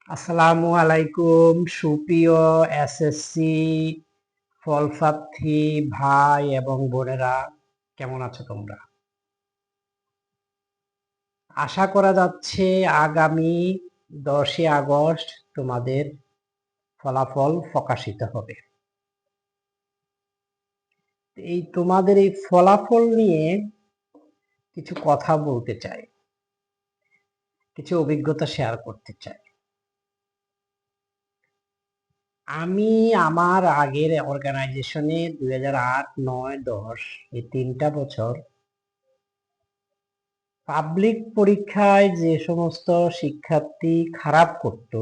আসসালামু আলাইকুম সুপ্রিয় এসএসসি ফলপ্রার্থী ভাই এবং বোনেরা, কেমন আছো তোমরা? আশা করা যাচ্ছে আগামী 10ই আগস্ট তোমাদের ফলাফল প্রকাশিত হবে। এই তোমাদের এই ফলাফল নিয়ে কিছু কথা বলতে চাই, কিছু অভিজ্ঞতা শেয়ার করতে চাই। আমি আমার আগের অর্গানাইজেশনে 2008, 9, 10 এই 3টা বছর পাবলিক পরীক্ষায় যে সমস্ত শিক্ষার্থী খারাপ করত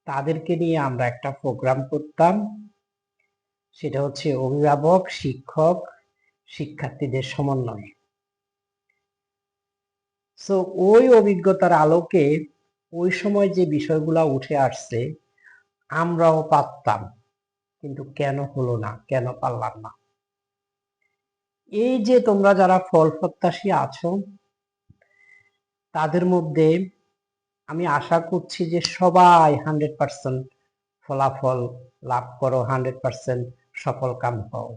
তাদেরকে নিয়ে আমরা একটা প্রোগ্রাম করতাম। সেটা হচ্ছে অভিভাবক, শিক্ষক, শিক্ষার্থীদের সমন্বয়ে। সো ওই অভিজ্ঞতার আলোকে ওই সময় যে বিষয়গুলো উঠে আসছে আমরাও পারতাম, কিন্তু কেন হলো না, কেন পারলাম না? এই যে তোমরা যারা ফল প্রত্যাশী আছো তাদের মধ্যে আমি আশা করছি যে সবাই 100% ফলাফল লাভ করো, 100% সফল কাম হও।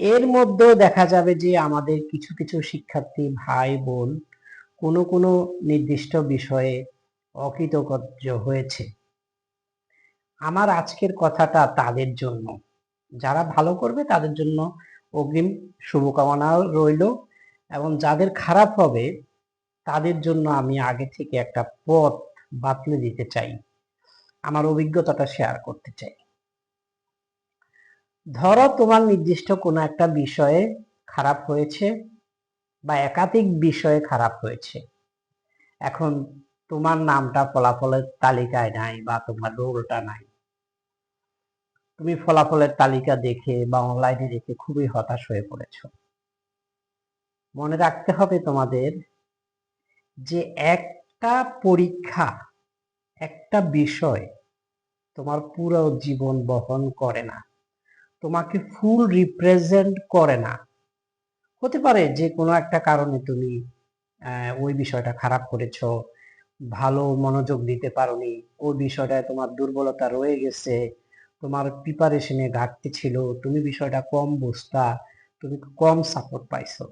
এর মধ্যেও দেখা যাবে যে আমাদের কিছু কিছু শিক্ষার্থী ভাই বোন কোনো কোনো নির্দিষ্ট বিষয়ে অকৃতকার্য হয়েছে। আমার আজকের কথাটা তাদের জন্য, যারা ভালো করবে তাদের জন্য অগ্রিম শুভকামনা রইল, এবং যাদের খারাপ হবে তাদের জন্য আমি আগে থেকে একটা পথ বাতলে দিতে চাই, আমার অভিজ্ঞতাটা শেয়ার করতে চাই। ধরো তোমার নির্দিষ্ট কোনো একটা বিষয়ে খারাপ হয়েছে বা একাধিক বিষয়ে খারাপ হয়েছে। এখন তোমার নামটা ফলাফলের তালিকায় নাই বা তোমার রোলটা নাই। তুমি ফলাফলের তালিকা দেখে বা অনলাইনে দেখে খুবই হতাশ হয়ে পড়েছ। মনে রাখতে হবে তোমাদের যে একটা পরীক্ষা, একটা বিষয় তোমার পুরো জীবন বহন করে না, তোমাকে ফুল রিপ্রেজেন্ট করে না। হতে পারে যে কোনো একটা কারণে তুমি ওই বিষয়টা খারাপ করেছো, ভালো মনোযোগ দিতে পারোনি, ওই বিষয়টায় তোমার দুর্বলতা রয়ে গেছে, তোমার প্রিপারেশনে ঘাটতি ছিল, তুমি বিষয়টা কম বুঝতা, তুমি কম সাপোর্ট পাইছো।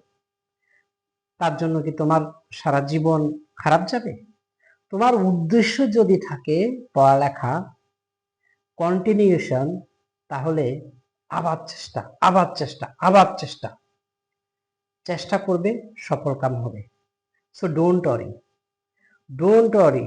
তার জন্য কি তোমার সারা জীবন খারাপ যাবে? তোমার উদ্দেশ্য যদি থাকে পড়ালেখা কন্টিনিউশন, তাহলে আবার চেষ্টা, আবার চেষ্টা, আবার চেষ্টা, চেষ্টা করবে, সফল কাম হবে। So don't worry, don't worry,